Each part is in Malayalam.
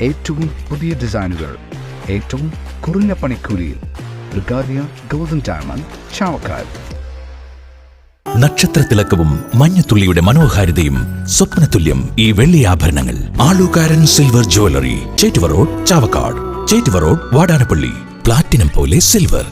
ഏറ്റവും പുതിയ ഡിസൈനുകൾ ഏറ്റവും കുറഞ്ഞ പണിക്കൂലിയിൽ. ബ്രിഗാദിയ ഗോൾഡൻ ഡയമണ്ട്, ചാവക്കാട്. നക്ഷത്രത്തിലക്കവും മഞ്ഞത്തുള്ളിയുടെ മനോഹാരിതയും സ്വപ്നതുല്യം ഈ വെള്ളി ആഭരണങ്ങൾ. Alukkaran silver jewellery, Chettuva road, Chavakkad. Chettuva road, Vadanappally. Platinum പോലെ സിൽവർ.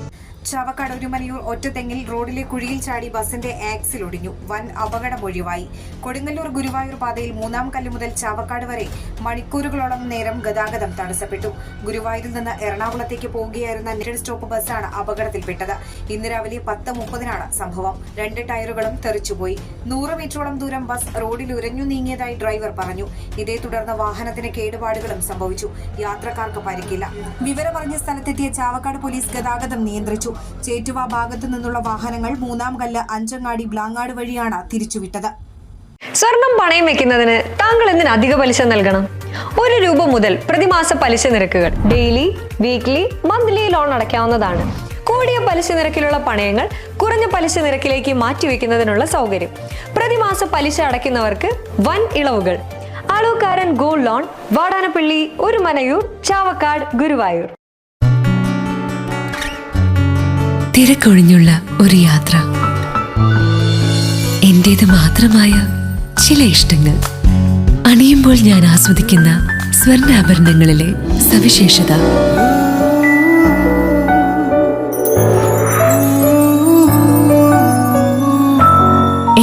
ചാവക്കാട് ഒരുമനയൂർ ഒറ്റത്തെങ്ങിൽ റോഡിലെ കുഴിയിൽ ചാടി ബസിന്റെ ആക്സിൽ ഒടിഞ്ഞു. വൻ അപകടം ഒഴിവായി. കൊടുങ്ങല്ലൂർ ഗുരുവായൂർ പാതയിൽ 3-ാം കല്ല് മുതൽ ചാവക്കാട് വരെ മണിക്കൂറുകളോളം നേരം ഗതാഗതം തടസ്സപ്പെട്ടു. ഗുരുവായൂരിൽ നിന്ന് എറണാകുളത്തേക്ക് പോവുകയായിരുന്ന നെറ്റഡ് സ്റ്റോപ്പ് ബസ്സാണ് അപകടത്തിൽപ്പെട്ടത്. ഇന്ന് രാവിലെ 10:30 സംഭവം. 2 ടയറുകളും തെറിച്ചുപോയി. 100 മീറ്ററോളം ദൂരം ബസ് റോഡിൽ ഉരഞ്ഞു നീങ്ങിയതായി ഡ്രൈവർ പറഞ്ഞു. ഇതേ തുടർന്ന് വാഹനത്തിന് കേടുപാടുകളും സംഭവിച്ചു. യാത്രക്കാർക്ക് പരിക്കില്ല. വിവരമറിഞ്ഞ സ്ഥലത്തെത്തിയ ചാവക്കാട് പോലീസ് ഗതാഗതം നിയന്ത്രിച്ചു. ചേറ്റുവ ഭാഗത്തു നിന്നുള്ള വാഹനങ്ങൾ 3-ാം കല്ല് അഞ്ചങ്ങാടി ബ്ലാങ്ങാട് വഴിയാണ് തിരിച്ചുവിട്ടത്. സ്വർണം പണയം വെക്കുന്നതിന് താങ്കൾ എന്തിന് അധിക പലിശ നൽകണം? 1 രൂപ മുതൽ പ്രതിമാസ പലിശ നിരക്കുകൾ ഡെയിലി, വീക്ക്ലി, മന്ത്ലി ലോൺ അടയ്ക്കാവുന്നതാണ്. കൂടിയ പലിശ നിരക്കിലുള്ള പണയങ്ങൾ കുറഞ്ഞ പലിശ നിരക്കിലേക്ക് മാറ്റിവെക്കുന്നതിനുള്ള സൗകര്യം. പ്രതിമാസ പലിശ അടയ്ക്കുന്നവർക്ക് വൻ ഇളവുകൾ. Alukkaran gold loan, Vadanappally, Orumanayur, Chavakkad, Guruvayur. തിരക്കൊഴിഞ്ഞുള്ള ഒരു യാത്ര, എന്റേത് മാത്രമായ ചില ഇഷ്ടങ്ങൾ, അണിയുമ്പോൾ ഞാൻ ആസ്വദിക്കുന്ന സ്വർണ്ണാഭരണങ്ങളിലെ സവിശേഷത.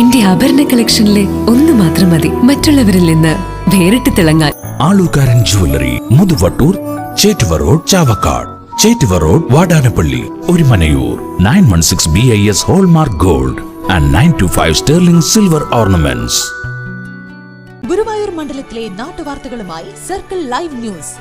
എന്റെ ആഭരണ കളക്ഷനിലെ ഒന്ന് മാത്രം മതി മറ്റുള്ളവരിൽ നിന്ന് വേറിട്ട് തിളങ്ങാൻ. Alukkaran jewellery, Muthuvattoor, Chettuva road, Chavakkad. Chettuva road, Vadanappally, Orumanayur. 916 BIS hallmark gold and 925 sterling silver ornaments. Guruvayur മണ്ഡലത്തിലെ നാട്ടുവാർത്തകളുമായി സർക്കിൾ ലൈവ് ന്യൂസ്.